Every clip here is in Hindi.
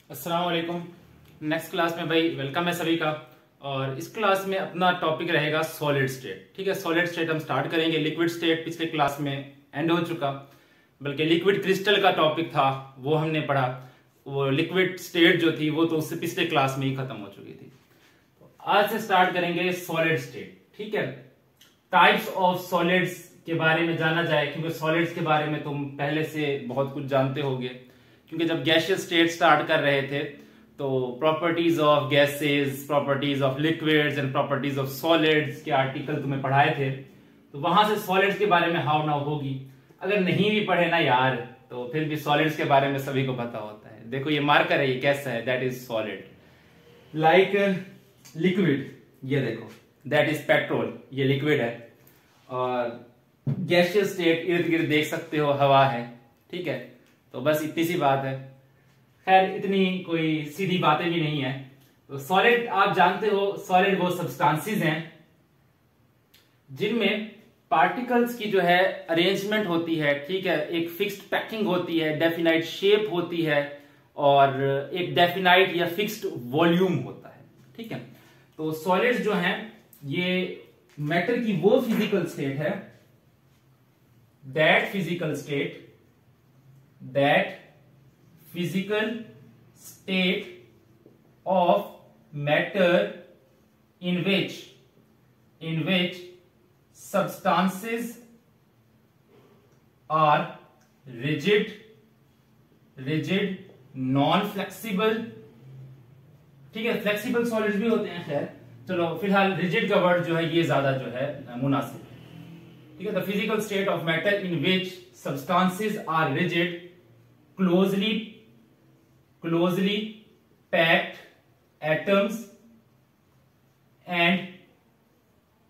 अस्सलाम वालेकुम। नेक्स्ट क्लास में भाई वेलकम है सभी का। और इस क्लास में अपना टॉपिक रहेगा सॉलिड स्टेट। ठीक है, सॉलिड स्टेट हम स्टार्ट करेंगे। लिक्विड स्टेट पिछले क्लास में एंड हो चुका, बल्कि लिक्विड क्रिस्टल का टॉपिक था वो हमने पढ़ा। वो लिक्विड स्टेट जो थी वो तो उससे पिछले क्लास में ही खत्म हो चुकी थी। तो आज से स्टार्ट करेंगे सॉलिड स्टेट। ठीक है, टाइप्स ऑफ सॉलिड्स के बारे में जाना जाए, क्योंकि सॉलिड्स के बारे में तुम पहले से बहुत कुछ जानते होगे। क्योंकि जब गैसियस स्टेट स्टार्ट कर रहे थे तो properties of gases, properties of liquids and properties of solids के आर्टिकल तुम्हें पढ़ाए थे। तो वहां से सॉलिड्स के बारे में हाउ नाउ होगी। अगर नहीं भी पढ़े ना यार तो फिर भी सॉलिड्स के बारे में सभी को पता होता है। देखो ये मार्कर है, ये कैसा है, that is solid. Like liquid, ये देखो दैट इज पेट्रोल, ये लिक्विड है। और गैसियस स्टेट इर्द गिर्द देख सकते हो, हवा है। ठीक है, तो बस इतनी सी बात है। खैर इतनी कोई सीधी बातें भी नहीं है। तो सॉलिड आप जानते हो, सॉलिड वो सब्सटेंसेस हैं जिनमें पार्टिकल्स की जो है अरेंजमेंट होती है। ठीक है, एक फिक्स्ड पैकिंग होती है, डेफिनाइट शेप होती है और एक डेफिनाइट या फिक्स्ड वॉल्यूम होता है। ठीक है, तो सॉलिड्स जो हैं ये मैटर की वो फिजिकल स्टेट है, that physical state of matter in which substances are rigid, non-flexible। ठीक है, फ्लेक्सिबल सॉलिड्स भी होते हैं। खैर चलो फिलहाल रिजिड का वर्ड जो है ये ज्यादा जो है मुनासिब है। ठीक है, the physical state of matter in which substances are rigid, closely packed atoms and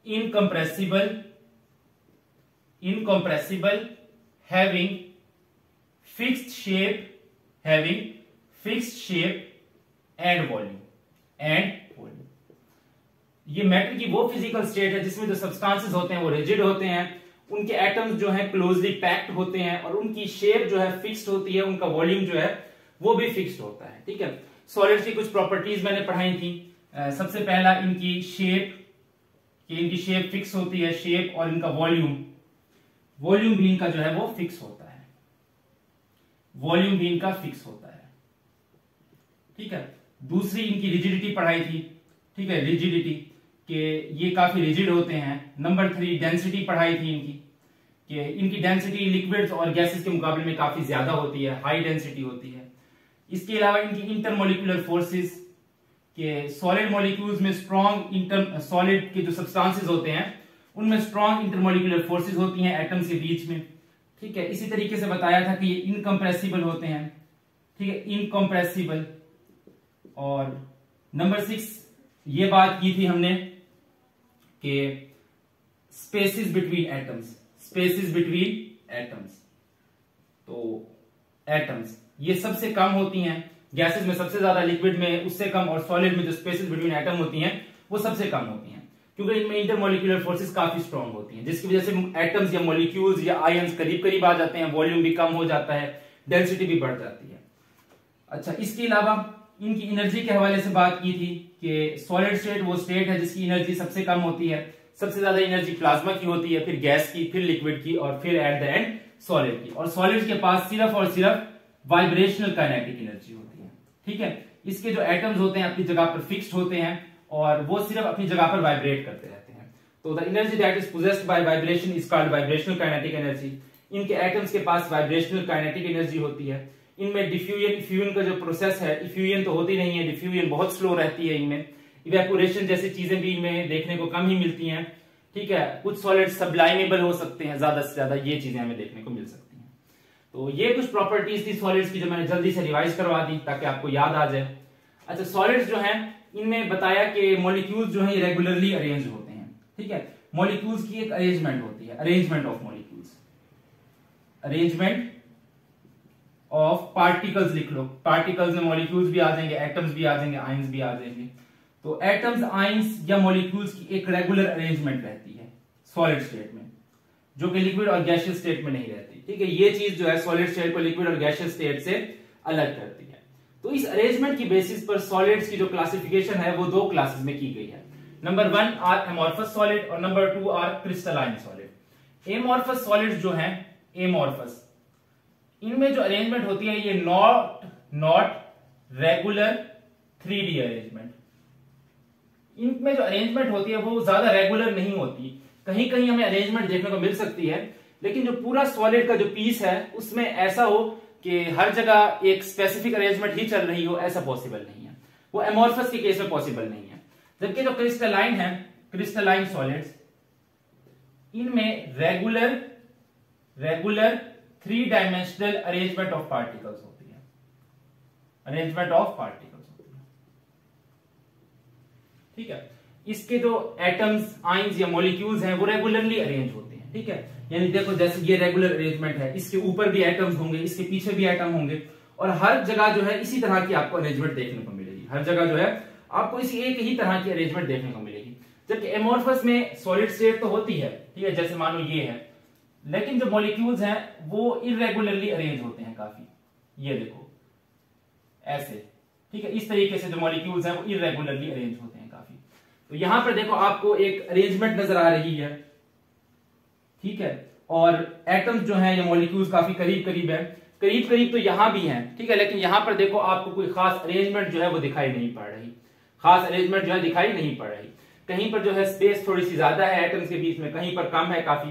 incompressible, having fixed shape and volume। ये मैटर की वो फिजिकल स्टेट है जिसमें जो सब्सटेंसेस होते हैं वो रिजिड होते हैं, उनके एटम्स जो है क्लोजली पैक्ड होते हैं और उनकी शेप जो है फिक्स्ड होती है, उनका वॉल्यूम जो है वो भी फिक्स्ड होता है। ठीक है, सॉलिड्स की कुछ प्रॉपर्टीज मैंने पढ़ाई थी। सबसे पहला इनकी शेप, कि इनकी शेप फिक्स होती है, शेप, और इनका वॉल्यूम भी इनका जो है वो फिक्स होता है, वॉल्यूम भी इनका फिक्स होता है। ठीक है, दूसरी इनकी रिजिडिटी पढ़ाई थी। ठीक है, रिजिडिटी कि ये काफी रिजिड होते हैं। नंबर 3 डेंसिटी पढ़ाई थी इनकी, कि इनकी डेंसिटी लिक्विड्स और गैसेस के मुकाबले में काफी ज्यादा होती है, हाई डेंसिटी होती है। इसके अलावा इनकी इंटरमोलिकुलर फोर्सेस, के सॉलिड मॉलिक्यूल्स में स्ट्रॉन्ग सॉलिड के जो सब्सटेंसेस होते हैं उनमें स्ट्रॉन्ग इंटरमोलिकुलर फोर्सेस होती हैं एटम्स के बीच में। ठीक है, इसी तरीके से बताया था कि ये इनकम्प्रेसिबल होते हैं। ठीक है, इनकम्प्रेसिबल। और नंबर 6 ये बात की थी हमने कि स्पेसिस बिटवीन एटम्स, तो एटम्स ये सबसे कम होती हैं। गैसेस में सबसे ज्यादा, लिक्विड में उससे कम, और सॉलिड में जो स्पेसिस बिटवीन एटम होती हैं वो सबसे कम होती हैं, क्योंकि इनमें इंटरमोलिकुलर फोर्सेस काफी स्ट्रांग होती हैं, जिसकी वजह से एटम्स या मॉलिक्यूल्स या आयंस करीब करीब आ जाते हैं, वॉल्यूम भी कम हो जाता है, डेंसिटी भी बढ़ जाती है। अच्छा, इसके अलावा इनकी एनर्जी के हवाले से बात की थी कि सॉलिड स्टेट वो स्टेट है जिसकी एनर्जी सबसे कम होती है। सबसे ज्यादा एनर्जी प्लाज्मा की होती है, फिर गैस की, फिर लिक्विड की, और फिर एट द एंड सॉलिड की। और सॉलिड के पास सिर्फ और सिर्फ वाइब्रेशनल काइनेटिक एनर्जी होती है। ठीक है, इसके जो एटम्स होते हैं अपनी जगह पर फिक्स्ड होते हैं और वो सिर्फ अपनी जगह पर वाइब्रेट करते रहते हैं। तो the energy that is possessed by vibration is called vibrational kinetic energy. इनके एटम्स के पास वाइब्रेशनल काइनेटिक एनर्जी होती है। इनमें डिफ्यूजन का जो प्रोसेस है, इफ्यूजन तो होती नहीं है, डिफ्यूजन बहुत स्लो रहती है इनमें। इवेपोरेशन जैसी चीजें भी इनमें देखने को कम ही मिलती हैं। ठीक है, कुछ सॉलिड सब्लाइमेबल हो सकते हैं, ज्यादा से ज्यादा ये चीजें हमें देखने को मिल सकती हैं। तो ये कुछ प्रॉपर्टीज थी सॉलिड्स की जो मैंने जल्दी से रिवाइज करवा दी ताकि आपको याद आ जाए। अच्छा, सॉलिड्स जो हैं इनमें बताया कि मॉलिक्यूल्स जो है रेगुलरली अरेंज होते हैं। ठीक है, मॉलिक्यूल्स की एक अरेंजमेंट होती है, arrangement of molecules, arrangement of particles लिख लो। पार्टिकल्स में मॉलिक्यूल्स भी आ जाएंगे, एटम्स भी आ जाएंगे, आयंस भी आ जाएंगे। तो एटम्स, आयंस या मॉलिक्यूल्स की एक रेगुलर अरेंजमेंट रहती है सॉलिड स्टेट में, जो कि लिक्विड और गैसियस स्टेट में नहीं रहती। ठीक है, ये चीज जो है सॉलिड स्टेट को लिक्विड और गैसियस स्टेट से अलग करती है। तो इस अरेंजमेंट की बेसिस पर सॉलिड्स की जो क्लासिफिकेशन है वो दो क्लासेस में की गई है। नंबर 1 आर एमॉर्फस सॉलिड और number 2 are crystalline solid. Amorphous solids जो हैं, एमॉर्फस, इनमें जो अरेंजमेंट होती है ये नॉट रेगुलर 3D अरेंजमेंट। इनमें जो अरेंजमेंट होती है वो ज्यादा रेगुलर नहीं होती, कहीं कहीं हमें अरेंजमेंट देखने को मिल सकती है, लेकिन जो पूरा सॉलिड का जो पीस है उसमें ऐसा हो कि हर जगह एक स्पेसिफिक अरेंजमेंट ही चल रही हो, ऐसा पॉसिबल नहीं है। वो एमॉर्फस के केस में पॉसिबल नहीं है। जबकि जो क्रिस्टलाइन है, क्रिस्टलाइन सॉलिड्स, इनमें regular 3 dimensional arrangement of particles होती है, अरेंजमेंट ऑफ पार्टिकल्स होती है। ठीक है, इसके जो एटम्स, आइंस या मॉलिक्यूल्स हैं वो रेगुलरली अरेंज होते हैं। ठीक है, यानी देखो जैसे ये रेगुलर अरेंजमेंट है, इसके ऊपर भी एटम्स होंगे, इसके पीछे भी एटम होंगे, और हर जगह जो है इसी तरह की आपको अरेंजमेंट देखने को मिलेगी। हर जगह जो है आपको इसी एक ही तरह की अरेंजमेंट देखने को मिलेगी। जबकि एमॉर्फस में सॉलिड स्टेट तो होती है, ठीक है, जैसे मानो ये है, लेकिन जो मॉलिक्यूल्स हैं वो इरेगुलरली अरेंज होते हैं काफी। ये देखो ऐसे, ठीक है, इस तरीके से जो मॉलिक्यूल्स हैं वो इरेगुलरली अरेंज होते हैं काफी। तो यहां पर देखो आपको एक अरेंजमेंट नजर आ रही है, ठीक है, और एटम्स जो हैं या मॉलिक्यूल्स काफी करीब करीब है, करीब करीब तो यहां भी हैं, ठीक है, लेकिन यहां पर देखो आपको कोई खास अरेंजमेंट जो है वो दिखाई नहीं पड़ रही, खास अरेंजमेंट जो है दिखाई नहीं पड़ रही। कहीं पर जो है स्पेस थोड़ी सी ज्यादा है एटम्स के बीच में, कहीं पर कम है काफी।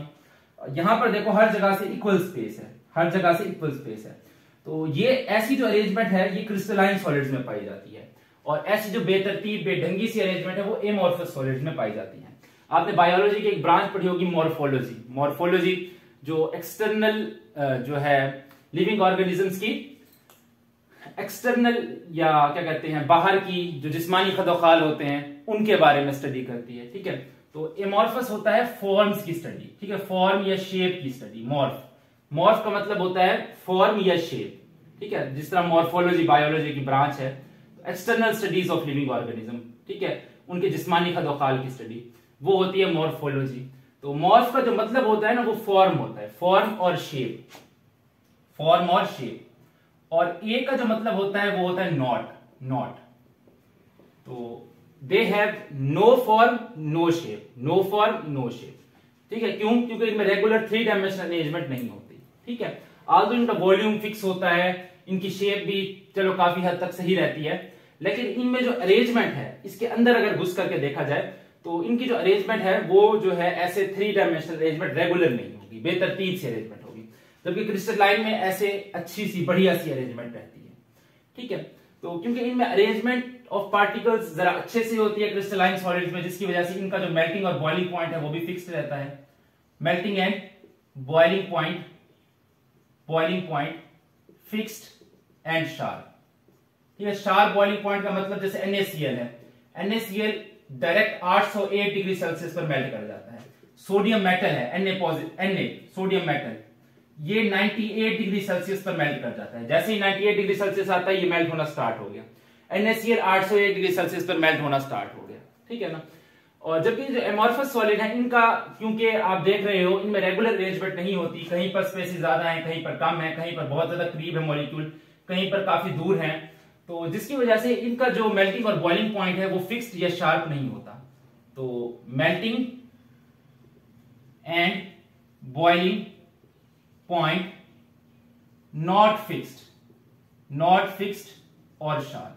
यहां पर देखो हर जगह से इक्वल स्पेस है, हर जगह से इक्वल स्पेस है। तो ये ऐसी जो अरेंजमेंट है ये क्रिस्टलाइन सॉलिड्स में पाई जाती है, और ऐसी जो बेतरतीब बेढंगी सी अरेंजमेंट है वो एमॉर्फस सॉलिड्स में पाई जाती है। आपने बायोलॉजी की एक ब्रांच पढ़ी होगी मॉर्फोलॉजी। मॉर्फोलॉजी जो एक्सटर्नल जो है लिविंग ऑर्गेनिजम्स की एक्सटर्नल या क्या कहते हैं बाहर की जो जिस्मानी खदोखाल होते हैं उनके बारे में स्टडी करती है। ठीक है, तो एमॉर्फस होता है फॉर्म्स की स्टडी, ठीक है, फॉर्म या शेप की स्टडी। मॉर्फ का मतलब होता है फॉर्म या शेप, ठीक है, जिस तरह मॉर्फोलॉजी बायोलॉजी की ब्रांच है, external studies of living organism, ठीक है, उनके जिस्मानी खदोखाल की स्टडी, वो होती है मॉर्फोलॉजी। तो मॉर्फ का जो मतलब होता है ना वो फॉर्म होता है, फॉर्म और शेप, फॉर्म और शेप। और ए का जो मतलब होता है वो होता है नॉट। तो they have no form no shape, no form no shape, ठीक है, क्यों? क्योंकि इनमें रेगुलर 3 डायमेंशनल अरेंजमेंट नहीं होती। ठीक है, आल्दो इनका वॉल्यूम फिक्स होता है, इनकी शेप भी चलो काफी हद तक सही रहती है, लेकिन इनमें जो अरेंजमेंट है इसके अंदर अगर घुस करके देखा जाए तो इनकी जो अरेंजमेंट है वो जो है ऐसे 3 डायमेंशनल अरेंजमेंट रेगुलर नहीं होगी, बेतरतीब से अरेंजमेंट होगी। जबकि क्रिस्टलाइन में ऐसे अच्छी सी बढ़िया सी अरेंजमेंट रहती है। ठीक है, तो क्योंकि इनमें अरेंजमेंट ऑफ पार्टिकल्स जरा अच्छे से होती है क्रिस्टलाइन सॉलिड्स में, जिसकी वजह से इनका जो मेल्टिंग और बॉइलिंग पॉइंट है वो भी फिक्स्ड रहता है। Melting and boiling point fixed and sharp. ठीक है, शार्प बॉइलिंग पॉइंट का मतलब जैसे NaCl है, NaCl डायरेक्ट 808 डिग्री सेल्सियस पर मेल्ट कर जाता है। सोडियम मेटल है Na सोडियम मेटल, ये 98 डिग्री सेल्सियस पर मेल्ट कर जाता है। जैसे ही 98 डिग्री सेल्सियस आता है ये मेल्ट होना स्टार्ट हो गया। NaCl 801 डिग्री सेल्सियस पर मेल्ट होना स्टार्ट हो गया। ठीक है ना। और जबकि जो एमॉर्फस सॉलिड है इनका, क्योंकि आप देख रहे हो इनमें रेगुलर अरेंजमेंट नहीं होती, कहीं पर स्पेसेस ज्यादा है, कहीं पर कम है, कहीं पर बहुत ज्यादा करीब है मॉलिक्यूल, कहीं पर काफी दूर है, तो जिसकी वजह से इनका जो मेल्टिंग और बॉइलिंग पॉइंट है वो फिक्स्ड या शार्प नहीं होता। तो melting and boiling point not fixed और शार्प।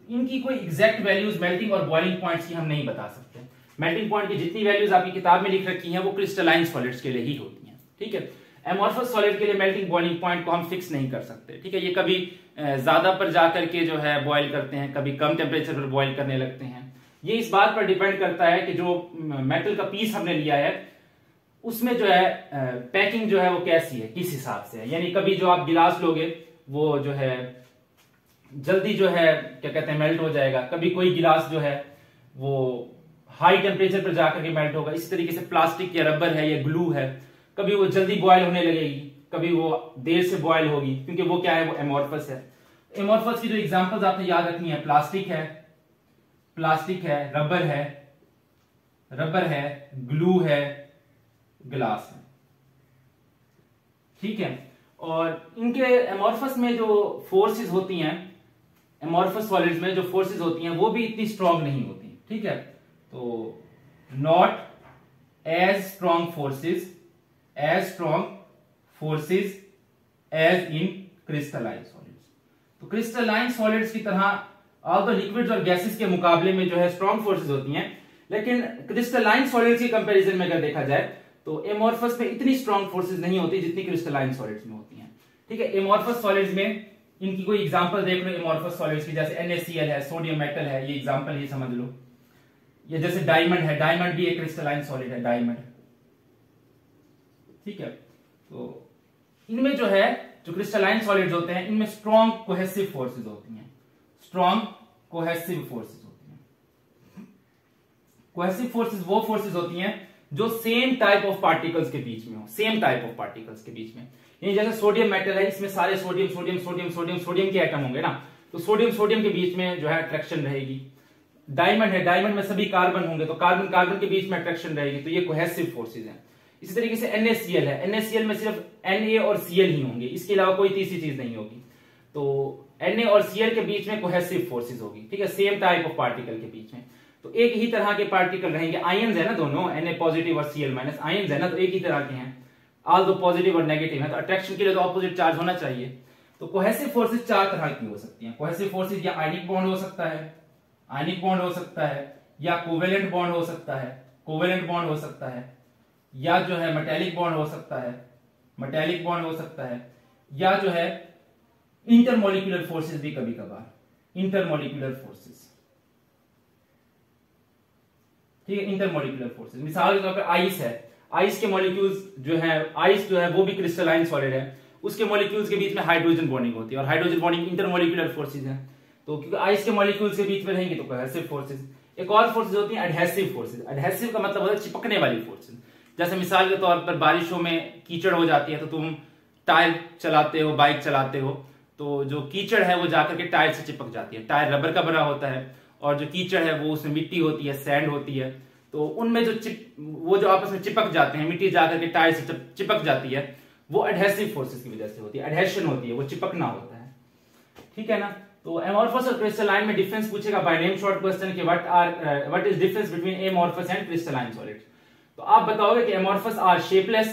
इनकी कोई एग्जैक्ट वैल्यूज मेल्टिंग और बॉइलिंग पॉइंट्स की हम नहीं बता सकते। मेल्टिंग पॉइंट की जितनी वैल्यूज आपकी किताब में लिख रखी हैं वो क्रिस्टलाइन सॉलिड्स के लिए ही होती हैं। ठीक है, एमॉर्फस सॉलिड के लिए मेल्टिंग बॉइलिंग पॉइंट को हम फिक्स नहीं कर सकते। ठीक है, ये कभी ज्यादा पर जाकर के जो है बॉयल करते हैं, कभी कम टेम्परेचर पर बॉयल करने लगते हैं। ये इस बात पर डिपेंड करता है कि जो मेटल का पीस हमने लिया है उसमें जो है पैकिंग जो है वो कैसी है, किस हिसाब से है। यानी कभी जो आप गिलास लोगे वो जो है जल्दी जो है क्या कहते हैं मेल्ट हो जाएगा, कभी कोई गिलास जो है वो हाई टेम्परेचर पर जाकर के मेल्ट होगा। इसी तरीके से प्लास्टिक या रबर है या ग्लू है, कभी वो जल्दी बॉयल होने लगेगी, कभी वो देर से बॉयल होगी, क्योंकि वो क्या है, वो एमॉर्फस है। एमॉर्फस की जो एग्जांपल्स आपने याद रखनी है, प्लास्टिक है, रबर है, ग्लू है, ग्लास है। ठीक है, और इनके एमॉर्फस में जो फोर्सेस होती हैं एमोर्फस सॉलिड्स में जो फोर्सेज होती हैं वो भी इतनी स्ट्रांग नहीं होती, ठीक है। तो not as strong forces as in crystalline solids. तो क्रिस्टलाइन सॉलिड्स की तरह ऑल्दो लिक्विड्स और गैसेस के मुकाबले में जो है स्ट्रांग फोर्सेज होती हैं, लेकिन क्रिस्टलाइन सॉलिड्स के कंपैरिजन में अगर देखा जाए तो एमोर्फस में इतनी स्ट्रांग फोर्सेज नहीं होती जितनी क्रिस्टलाइन सॉलिड्स में होती हैं, ठीक है। एमोर्फस सॉलिड्स में इनकी कोई एग्जांपल देख लो एमोर्फस सॉलिड्स की, जैसे NaCl है, सोडियम मेटल है, ये एग्जांपल ये समझ लो। ये जैसे डायमंड है, डायमंड भी एक क्रिस्टलाइन सॉलिड है, डायमंड, ठीक है। तो इनमें जो है जो क्रिस्टलाइन सॉलिड्स होते हैं इनमें स्ट्रांग कोहेसिव फोर्सेज होती हैं, स्ट्रांग कोहेसिव फोर्सेज होती हैं। कोहेसिव फोर्सेज वो फोर्सेज होती हैं जो सेम टाइप ऑफ पार्टिकल्स के बीच में हो, सेम टाइप ऑफ पार्टिकल्स के बीच में। यानी जैसे सोडियम मेटल है, इसमें सारे sodium sodium sodium sodium sodium के एटम होंगे ना, तो सोडियम सोडियम के बीच में जो है अट्रैक्शन रहेगी। डायमंड है, डायमंड में सभी कार्बन होंगे तो कार्बन कार्बन के बीच में अट्रैक्शन रहेगी, तो ये कोहेसिव फोर्सेज हैं। इसी तरीके से NaCl है, NaCl में सिर्फ Na और Cl ही होंगे, इसके अलावा कोई तीसरी चीज नहीं होगी। तो Na और Cl के बीच में कोहेसिव फोर्सेज होगी, ठीक है, सेम टाइप ऑफ पार्टिकल के बीच में। तो एक ही तरह के पार्टिकल रहेंगे, आयंस है ना दोनों, Na पॉजिटिव और Cl माइनस, आयंस है ना, तो एक ही तरह के हैं, ऑल्दो पॉजिटिव और नेगेटिव है, तो अट्रैक्शन के लिए तो ऑपोजिट चार्ज होना चाहिए। तो कोहेसिव फोर्सेज चार तरह की हो सकती हैं। कोहेसिव फोर्सेज या आयनिक बॉन्ड हो सकता है, आयनिक बॉन्ड हो सकता है, या कोवेलेंट बॉन्ड हो सकता है, कोवेलेंट बॉन्ड हो सकता है, या जो है मेटेलिक बॉन्ड हो सकता है, मेटेलिक बॉन्ड हो सकता है, या जो है इंटरमोलिकुलर फोर्सेज भी कभी कभार, इंटरमोलिकुलर फोर्सेज, ठीक है, इंटरमोलिकुलर फोर्सेज। मिसाल के तौर पर आइस है, आइस के मॉलिक्यूल्स जो है, आइस जो है वो भी क्रिस्टलाइन सॉलिड है, उसके मॉलिक्यूल्स के बीच में हाइड्रोजन बॉन्डिंग होती है, और हाइड्रोजन बॉन्डिंग इंटरमोलिकुलर फोर्सेज है। तो क्योंकि आइस के मॉलिक्यूल्स के बीच में रहेंगे तो कोहेसिव फोर्सेज। एक और फोर्सेज होती है एडहेसिव फोर्सेज। एडहेसिव का मतलब होता है चिपकने वाली फोर्सेज। जैसे मिसाल के तौर पर बारिशों में कीचड़ हो जाती है, तो तुम टायर चलाते हो, बाइक चलाते हो, तो जो कीचड़ है वो जाकर के टायर से चिपक जाती है। टायर रबर का बना होता है और जो कीचड़ है वो उसमें मिट्टी होती है, सैंड होती है, तो उनमें वो जो आपस में चिपक जाते हैं, मिट्टी जाकर के टायर से चिपक जाती है, वो एडहेसिव फोर्सेज की वजह से होती है, एडहेशन होती है, वो चिपकना होता है, ठीक है ना। तो एमोर्फस और क्रिस्टलाइन में डिफरेंस पूछेगा बाय नेम शॉर्ट क्वेश्चन के, what is difference between amorphous and crystalline solids. तो आप बताओगे कि amorphous are shapeless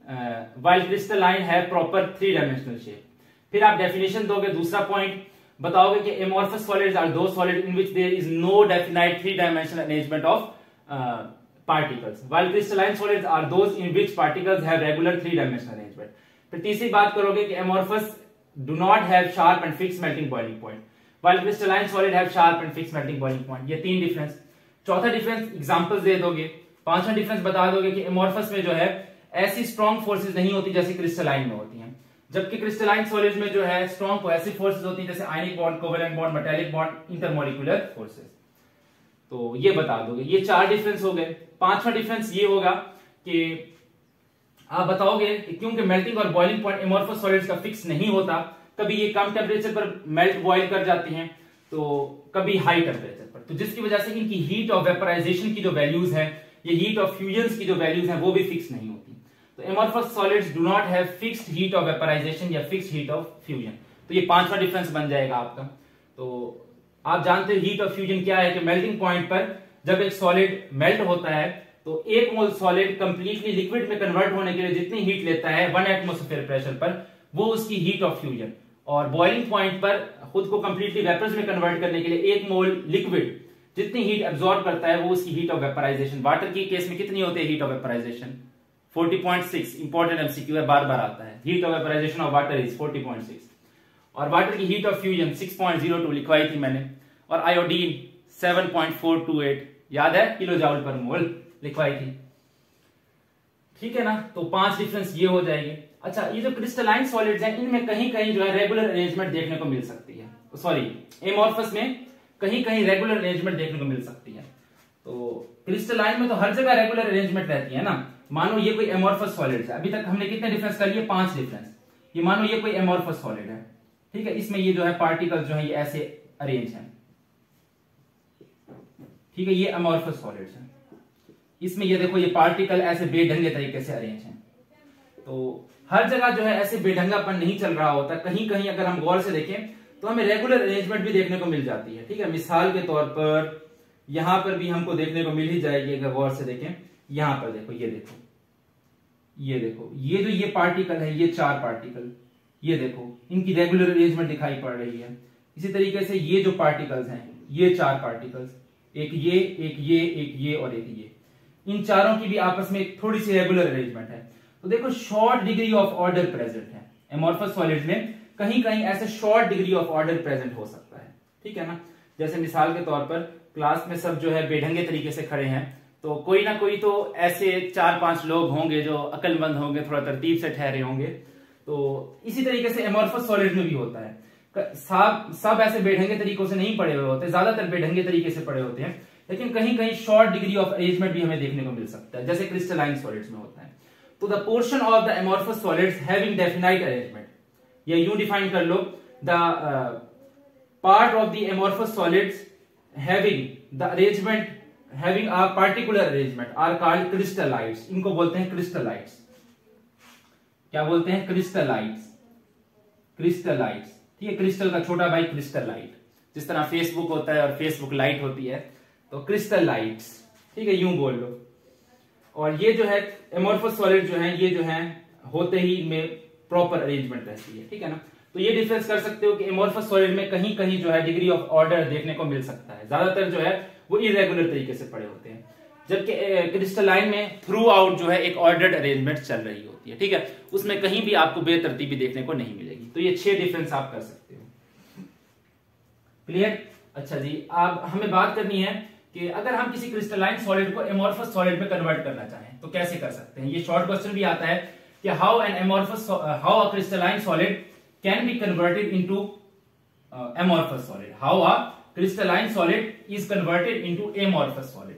while crystalline have proper 3 dimensional shape. फिर आप डेफिनेशन दोगे। दूसरा पॉइंट बताओगे कि amorphous solids are those solid in which there is no definite 3 dimensional arrangement of particles, while crystalline solids are those in which particles have regular 3-dimensional arrangement. फिर तीसरी बात करोगे कि amorphous do not have sharp and fixed melting boiling point, while crystalline solid have sharp and fixed melting boiling point. ये 3 डिफरेंस। चौथा डिफरेंस एग्जांपल्स दे दोगे। पांचवा डिफरेंस बता दोगे कि amorphous में जो है ऐसी स्ट्रॉन्ग फोर्सेज नहीं होती जैसे क्रिस्टलाइन में होती हैं, जबकि क्रिस्टलाइन सॉलिड्स में जो है स्ट्रॉन्ग कोहेसिव फोर्सेज होती हैं, जैसे ionic bond, covalent bond, metallic bond, intermolecular forces. तो ये बता दोगे। ये 4 डिफरेंस हो गए। पांचवा डिफरेंस ये होगा कि आप बताओगे कि क्योंकि मेल्टिंग और बॉइलिंग पॉइंट एमोर्फस सॉलिड्स का फिक्स नहीं होता, कभी ये कम टेम्परेचर पर मेल्ट बॉइल कर जाती हैं तो कभी हाई टेम्परेचर पर, तो जिसकी वजह से इनकी हीट ऑफ वेपराइजेशन की जो वैल्यूज है, ये हीट ऑफ फ्यूजन की जो वैल्यूज हैं वो भी फिक्स नहीं होती। तो amorphous solids do not have fixed heat of vaporisation या फिक्स्ड हीट ऑफ फ्यूजन। तो ये पांचवा डिफरेंस बन जाएगा आपका। तो आप जानते हो हीट ऑफ फ्यूजन क्या है कि मेल्टिंग पॉइंट पर जब एक सॉलिड मेल्ट होता है तो 1 मोल सॉलिड कंप्लीटली लिक्विड में कन्वर्ट होने के लिए जितनी हीट लेता है 1 एटमॉस्फेयर प्रेशर पर, वो उसकी हीट ऑफ फ्यूजन। और बॉइलिंग पॉइंट पर खुद को कंप्लीटली वेपर्स में कन्वर्ट करने के लिए 1 मोल लिक्विड जितनी हीट एब्जॉर्ब करता है वो उसकी हीट ऑफ वेपराइजेशन। वाटर की केस में कितनी होती है heat of vaporisation? 40.6। Important MCQ है, बार बार आता है। Heat of vaporisation of water is 40.6। और वाटर की हीट ऑफ फ्यूजन 6.02 लिखवाई थी मैंने, और आयोडीन 7.428 याद है किलो जाउल पर मोल लिखवाई थी, ठीक है ना। तो 5 डिफरेंस ये हो जाएंगे। अच्छा, ये जो क्रिस्टलाइन सॉलिड्स हैं इनमें कहीं कहीं जो है रेगुलर अरेंजमेंट देखने को मिल सकती है, सॉरी एमोर्फस में कहीं कहीं रेगुलर अरेंजमेंट देखने को मिल सकती है। तो क्रिस्टलाइन में तो हर जगह रेगुलर अरेंजमेंट रहती है ना। मानो ये कोई एमोर्फस सॉलिड है, अभी तक हमने कितने डिफरेंस कर लिए? 5 डिफरेंस। ये मानो ये कोई एमोर्फस सॉलिड है, ठीक है, इसमें ये जो है पार्टिकल्स जो है ये ऐसे अरेंज है, ठीक है, ये अमोर्फस सॉलिड्स हैं। इसमें ये देखो ये पार्टिकल ऐसे बेढंगे तरीके से अरेंज हैं। तो हर जगह जो है ऐसे बेढंगापन नहीं चल रहा होता, कहीं कहीं अगर हम गौर से देखें तो हमें रेगुलर अरेंजमेंट भी देखने को मिल जाती है। ठीक है, मिसाल के तौर पर यहां पर भी हमको देखने को मिल ही जाएगी, अगर गौर से देखें। यहां पर देखो, ये देखो, ये देखो, ये जो ये पार्टिकल है, ये 4 पार्टिकल, ये देखो इनकी रेगुलर अरेंजमेंट दिखाई पड़ रही है। इसी तरीके से ये जो पार्टिकल्स हैं, ये 4 पार्टिकल्स, एक ये, एक ये, एक ये और एक ये, इन चारों की भी आपस में थोड़ी सी रेगुलर अरेंजमेंट है। तो देखो short degree of order present है एमोर्फस सॉलिड में, कहीं कहीं ऐसे short degree of order present हो सकता है। ठीक है ना, जैसे मिसाल के तौर पर क्लास में सब जो है बेढंगे तरीके से खड़े हैं, तो कोई ना कोई तो ऐसे 4-5 लोग होंगे जो अक्लमंद होंगे, थोड़ा तरतीब से ठहरे होंगे। तो इसी तरीके से एमोर्फस सॉलिड में भी होता है, सब ऐसे बेढंगे तरीकों से नहीं पड़े हुए होते, ज्यादातर बेढंगे तरीके से पड़े होते हैं, लेकिन कहीं कहीं शॉर्ट डिग्री ऑफ अरेंजमेंट भी हमें देखने को मिल सकता है, जैसे क्रिस्टलाइन सॉलिड्स में होता है। तो the portion of the amorphous solids having definite arrangement, या यूं डिफाइन कर लो, the part of the amorphous solids having the arrangement having a particular arrangement are called crystallites. इनको बोलते हैं क्रिस्टलाइट्स। क्या बोलते हैं? क्रिस्टलाइट्स। क्रिस्टलाइट्स, ठीक है, क्रिस्टल का छोटा भाई क्रिस्टलाइट, जिस तरह फेसबुक होता है और फेसबुक लाइट होती है, तो क्रिस्टलाइट्स, ठीक है, यूं बोल लो। और ये जो है एमोर्फस सॉलिड जो है, ये जो है होते ही में प्रॉपर अरेंजमेंट रहती है। ठीक है ना, तो ये डिफरेंस कर सकते हो कि एमोर्फस सॉलिड में कहीं कहीं जो है डिग्री ऑफ ऑर्डर देखने को मिल सकता है, ज्यादातर जो है वो इरेगुलर तरीके से पड़े होते हैं, जबकि क्रिस्टलाइन में थ्रू आउट जो है एक ऑर्डर्ड अरेंजमेंट चल रही होती है। ठीक है, उसमें कहीं भी आपको बेतरतीबी देखने को नहीं मिलेगी। तो ये 6 डिफरेंस आप कर सकते हो। क्लियर? अच्छा जी, अब हमें बात करनी है कि अगर हम किसी क्रिस्टलाइन सॉलिड को एमोर्फस सॉलिड में कन्वर्ट करना चाहें तो कैसे कर सकते हैं। ये शॉर्ट क्वेश्चन भी आता है कि how a crystalline solid can be converted into amorphous solid, how a crystalline solid is converted into amorphous solid.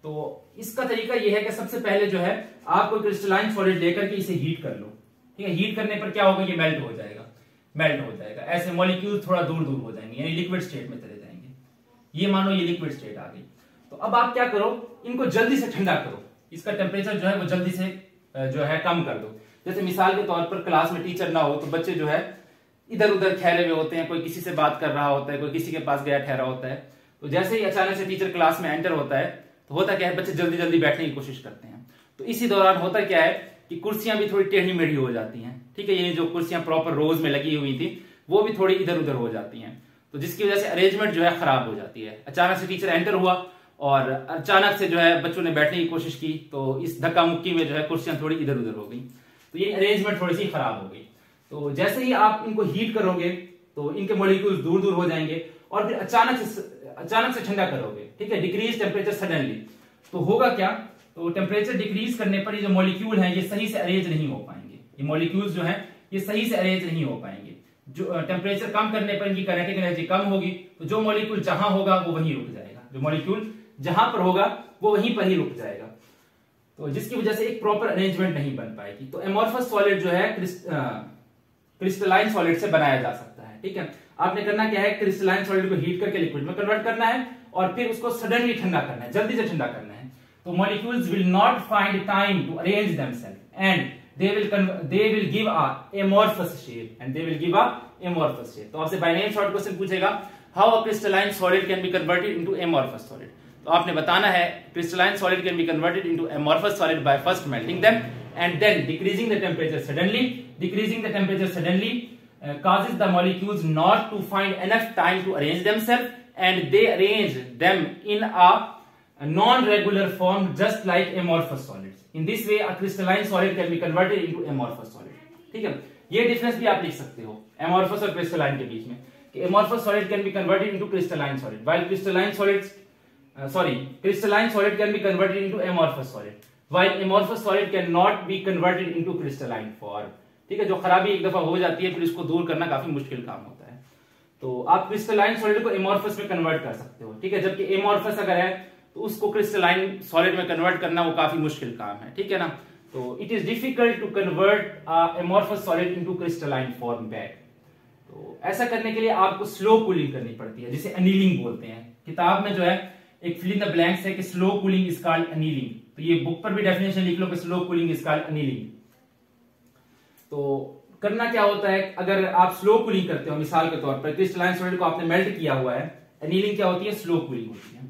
तो इसका तरीका यह है कि सबसे पहले जो है आप कोई क्रिस्टलाइन सॉलिड लेकर के इसे हीट कर लो। ठीक है, हीट करने पर क्या होगा, ये मेल्ट हो जाएगा, मेल्ट हो जाएगा, ऐसे मॉलिक्यूल थोड़ा दूर दूर हो जाएंगे, यानी लिक्विड स्टेट में चले जाएंगे। ये मानो ये लिक्विड स्टेट आ गई, तो अब आप क्या करो, इनको जल्दी से ठंडा करो, इसका टेम्परेचर जो है वो जल्दी से जो है कम कर दो। जैसे मिसाल के तौर पर क्लास में टीचर ना हो तो बच्चे जो है इधर उधर ठहरे हुए होते हैं, कोई किसी से बात कर रहा होता है, कोई किसी के पास गया ठहरा होता है। तो जैसे ही अचानक से टीचर क्लास में एंटर होता है तो होता क्या है, बच्चे जल्दी जल्दी बैठने की कोशिश करते हैं। तो इसी दौरान होता क्या है कि कुर्सियां भी थोड़ी टेढ़ी मेढ़ी हो जाती हैं। ठीक है, ये जो कुर्सियां प्रॉपर रोज में लगी हुई थी वो भी थोड़ी इधर उधर हो जाती हैं, तो जिसकी वजह से अरेंजमेंट जो है खराब हो जाती है। अचानक से टीचर एंटर हुआ और अचानक से जो है बच्चों ने बैठने की कोशिश की, तो इस धक्का मुक्की में जो है कुर्सियां थोड़ी इधर उधर हो गई, तो ये अरेंजमेंट थोड़ी सी खराब हो गई। तो जैसे ही आप इनको हीट करोगे तो इनके मॉलिक्यूल्स दूर दूर हो जाएंगे और फिर अचानक से ठंडा करोगे। ठीक है, डिक्रीज टेम्परेचर सडनली, तो होगा क्या, तो टेम्परेचर डिक्रीज करने पर ये जो मॉलिक्यूल हैं ये सही से अरेंज नहीं हो पाएंगे, ये मॉलिक्यूल्स जो हैं ये सही से अरेंज नहीं हो पाएंगे। जो टेम्परेचर कम करने पर इनकी काइनेटिक एनर्जी कम होगी, तो जो मॉलिक्यूल जहां होगा वो वहीं रुक जाएगा, जो मॉलिक्यूल जहां पर होगा वो वहीं पर ही रुक जाएगा, तो जिसकी वजह से एक प्रॉपर अरेंजमेंट नहीं बन पाएगी। तो एमोर्फस सॉलिड जो है क्रिस्टलाइन सॉलिड से बनाया जा सकता है। ठीक है, आपने करना क्या है, क्रिस्टलाइन सॉलिड को हीट करके लिक्विड में कन्वर्ट करना है और फिर उसको सडनली ठंडा करना है, जल्दी से ठंडा करना है। तो molecules will not find time to arrange themselves and they will give a amorphous shape and they will give a amorphous shape। तो आपसे बाय नेम शॉर्ट क्वेश्चन पूछेगा, how a crystalline solid can be converted into amorphous solid। तो आपने बताना है crystalline solid can be converted into amorphous solid by first melting them and then decreasing the temperature suddenly causes the molecules not to find enough time to arrange themselves and they arrange them in a non-regular form just like amorphous solids। In this way a crystalline solid can be converted into amorphous solid। ठीक है, ये डिफरेंस भी आप लिख सकते हो amorphous और crystalline के बीच में, कि amorphous solid can be converted into crystalline solid while crystalline solid can be converted into amorphous solid while amorphous solid cannot be converted into crystalline form। ठीक है, जो खराबी एक दफा हो जाती है फिर इसको दूर करना काफी मुश्किल काम होता है। तो आप क्रिस्टलाइन सॉलिड को एमोर्फस में कन्वर्ट कर सकते हो। ठीक है, जबकि एमोर्फस अगर है तो उसको क्रिस्टलाइन सॉलिड में कन्वर्ट करना वो काफी मुश्किल काम है। ठीक है ना, तो it is difficult to convert amorphous solid into crystalline form back. तो ऐसा करने के लिए आपको स्लो कूलिंग करनी पड़ती है, जिसे अनीलिंग बोलते हैं। किताब में जो है एक फिल इन द ब्लैंक्स है कि slow cooling is called annealing, तो ये बुक पर भी डेफिनेशन लिख लो कि slow cooling is called annealing. तो करना क्या होता है, अगर आप स्लो कूलिंग करते हो, मिसाल के तौर पर क्रिस्टलाइन सॉलिड को आपने मेल्ट किया हुआ है, एनीलिंग क्या होती है, स्लो कूलिंग होती है,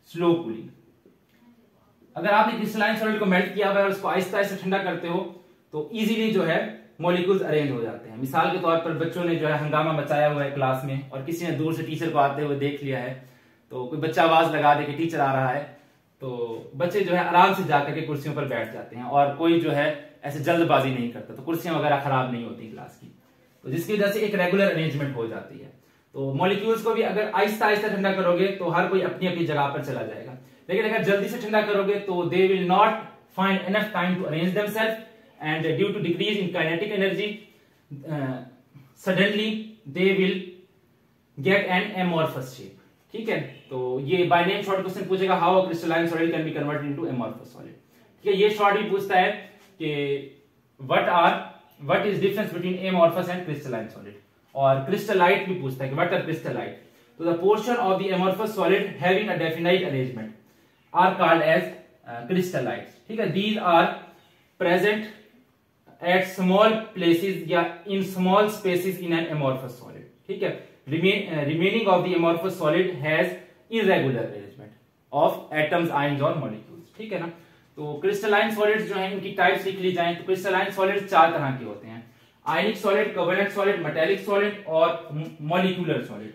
स्लो कूलिंग। अगर आपने क्रिस्टलाइन सॉलिड को मेल्ट किया हुआ है और उसको आहिस्ता आहिस्ता ठंडा करते हो तो इजीली जो है मॉलिक्यूल्स अरेंज हो जाते हैं। मिसाल के तौर पर बच्चों ने जो है हंगामा मचाया हुआ है क्लास में और किसी ने दूर से टीचर को आते हुए देख लिया है, तो कोई बच्चा आवाज लगा दे कि टीचर आ रहा है, तो बच्चे जो है आराम से जाकर के कुर्सियों पर बैठ जाते हैं और कोई जो है ऐसे जल्दबाजी नहीं करता, तो कुर्सियां वगैरह खराब नहीं होती क्लास की, तो जिसकी वजह से एक रेगुलर अरेंजमेंट हो जाती है। तो मॉलिक्यूल्स को भी अगर आहिस्ता आहिस्ता ठंडा करोगे तो हर कोई अपनी अपनी जगह पर चला जाएगा, लेकिन अगर जल्दी से ठंडा करोगे तो they will not find enough time to arrange themselves and due to decrease in kinetic energy suddenly they will get an amorphous shape. ठीक है, तो ये बाय नेम शॉर्ट क्वेश्चन पूछेगा, how a crystalline solid can be converted into amorphous solid. ठीक है, ये शॉर्ट भी पूछता है कि what is difference between amorphous and crystalline solid, और क्रिस्टलाइट भी पूछता है कि व्हाट आर क्रिस्टलाइट। तो the portion of the amorphous solid having a definite arrangement are called as crystallites. ठीक है, these are present at small places या in small spaces in an amorphous solid. ठीक है, remaining of the amorphous solid has irregular arrangement of atoms, ions और molecules। ठीक है ना, तो क्रिस्टलाइन सॉलिड्स जो हैं इनकी टाइप्स लिख ली जाएं तो क्रिस्टलाइन सॉलिड्स 4 तरह के होते हैं, आयनिक solid, covalent solid, metallic solid और मॉलिक्यूलर सॉलिड।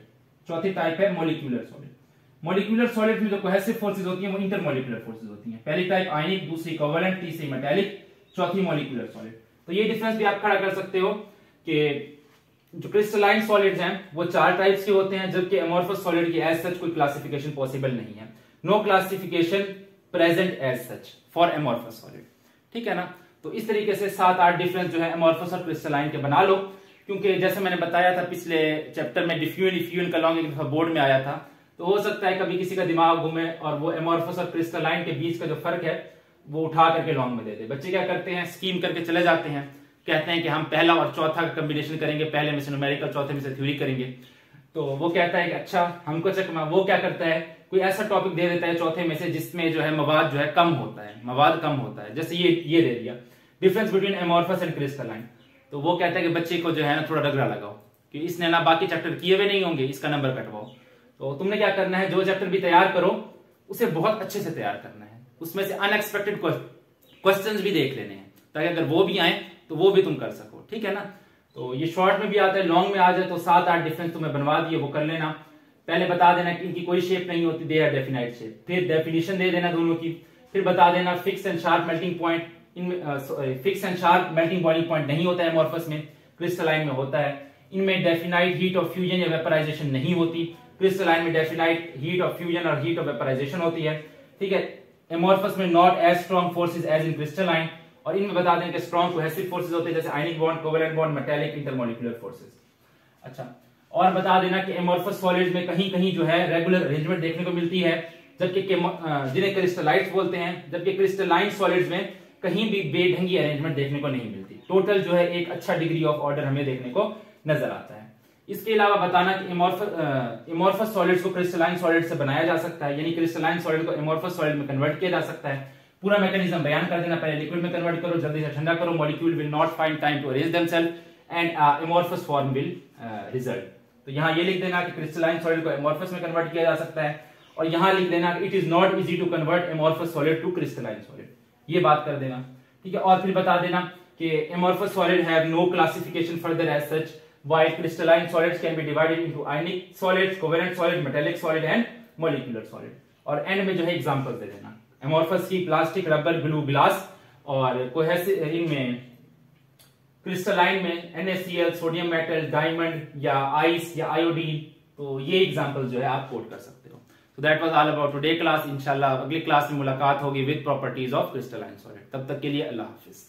चौथी टाइप है मॉलिक्यूलर सॉलिड। मॉलिक्यूलर सॉलिड में जो कोहेसिव फोर्सेज होती हैं वो इंटरमॉलिक्यूलर फोर्सेज होती हैं। पहली टाइप आयनिक, दूसरी कोवेलेंट, तीसरी मेटालिक, चौथी मॉलिक्यूलर सॉलिड। तो ये डिफरेंस भी आप खड़ा कर सकते हो कि जो क्रिस्टलाइन सॉलिड्स हैं वो 4 टाइप्स के होते हैं, जबकि एमॉर्फस सॉलिड की एज सच कोई क्लासिफिकेशन पॉसिबल नहीं है, no classification present as such for amorphous solid. ठीक है ना, तो इस तरीके से 7-8 डिफरेंस जो है एमॉर्फस और क्रिस्टलाइन के बना लो, क्योंकि जैसे मैंने बताया था पिछले चैप्टर में डिफ्यूजन इफ्यूजन का लॉन्ग एक दफा बोर्ड में आया था, तो हो सकता है कभी किसी का दिमाग घूमे और वो एमॉर्फस और क्रिस्टलाइन के बीच का जो फर्क है वो उठा करके लॉन्ग में दे दे। बच्चे क्या करते हैं, स्कीम करके चले जाते हैं, कहते हैं कि हम पहला और चौथा का कॉम्बिनेशन करेंगे, पहले में से न्यूमेरिकल, चौथे में से थ्योरी करेंगे। तो वो कहता है कि अच्छा हमको चकमा, वो क्या करता है कोई ऐसा टॉपिक दे देता है चौथे में से जिसमें जो है मवाद जो है कम होता है, मवाद कम होता है, जैसे ये दे दिया difference between amorphous and crystalline. तो वो कहता है कि बच्चे को जो है ना थोड़ा रगड़ा लगाओ कि इसने ना बाकी चैप्टर किए हुए नहीं होंगे, इसका नंबर कटवाओ। तो तुमने क्या करना है, जो चैप्टर भी तैयार करो उसे बहुत अच्छे से तैयार करना है, उसमें से अनएक्सपेक्टेड क्वेश्चंस भी देख लेने हैं ताकि अगर वो भी आए तो वो भी तुम कर सको। ठीक है ना, तो ये शॉर्ट में भी आता है, लॉन्ग में आ जाए तो 7-8 डिफरेंस तुम्हें बनवा दिए, वो कर लेना। पहले बता देना कि इनकी कोई शेप नहीं होती, दे आर डेफिनाइट शेप, फिर डेफिनेशन दे देना दोनों की, फिर बता देना fix and sharp melting point, इनमें fix and sharp melting boiling point नहीं होता है एमॉर्फस में, क्रिस्टलाइन में होता है। इनमें डेफिनाइट हीट ऑफ फ्यूजन या वेपराइजेशन नहीं होती, क्रिस्टलाइन में डेफिनाइट हीट ऑफ फ्यूजन और हीट ऑफ वेपराइजेशन होती है। ठीक है, एमॉर्फस में not as strong forces as in crystalline, और इनमें बता दें कि स्ट्रॉन्ग कोहेसिव फोर्सेज होते हैं जैसे ionic bond, covalent bond, metallic, intermolecular forces. अच्छा, और बता देना कि एमॉर्फस सॉलिड्स में कहीं कहीं जो है रेगुलर अरेंजमेंट देखने को मिलती है, जबकि जिन्हें क्रिस्टलाइट्स बोलते हैं, जबकि क्रिस्टलाइन सॉलिड्स में कहीं भी बेढंगी अरेंजमेंट देखने को नहीं मिलती। टोटल जो है एक अच्छा डिग्री ऑफ ऑर्डर हमें देखने को नजर आता है। इसके अलावा बताना कि एमॉर्फस सॉलिड्स को क्रिस्टलाइन सॉलिड से बनाया जा सकता है, यानी क्रिस्टलाइन सॉलिड को एमॉर्फस सॉलिड में कन्वर्ट किया जा सकता है। पूरा मैकेनिज्म बयान कर देना, पहले लिक्विड में कन्वर्ट करो, जल्दी से ठंडा करो, molecule will not find time to arrange themselves and amorphous form will result. तो यहाँ ये लिख देना कि क्रिस्टलाइन सॉलिड को एमॉर्फस में कन्वर्ट किया जा सकता है, और यहाँ लिख देना कि it is not easy to convert amorphous solid to crystalline solid, ये बात कर देना। ठीक है, और फिर बता देना कि amorphous solid have no classification further as such, while crystalline solids can be divided into ionic solids, covalent solid, metallic solid and molecular solid। और एंड में जो है एग्जांपल दे देना एमॉर्फस की, प्लास्टिक, रबर, ग्लू, ग्लास, और कोहेसिव इनमें क्रिस्टलाइन में NaCl, सोडियम मेटल, डायमंड या आइस या आयोडीन। तो ये एग्जांपल जो है आप कोट कर सकते हो। So that was all about today class। इंशाल्लाह अगली क्लास में मुलाकात होगी with properties of crystalline solid. तब तक के लिए अल्लाह हाफिज।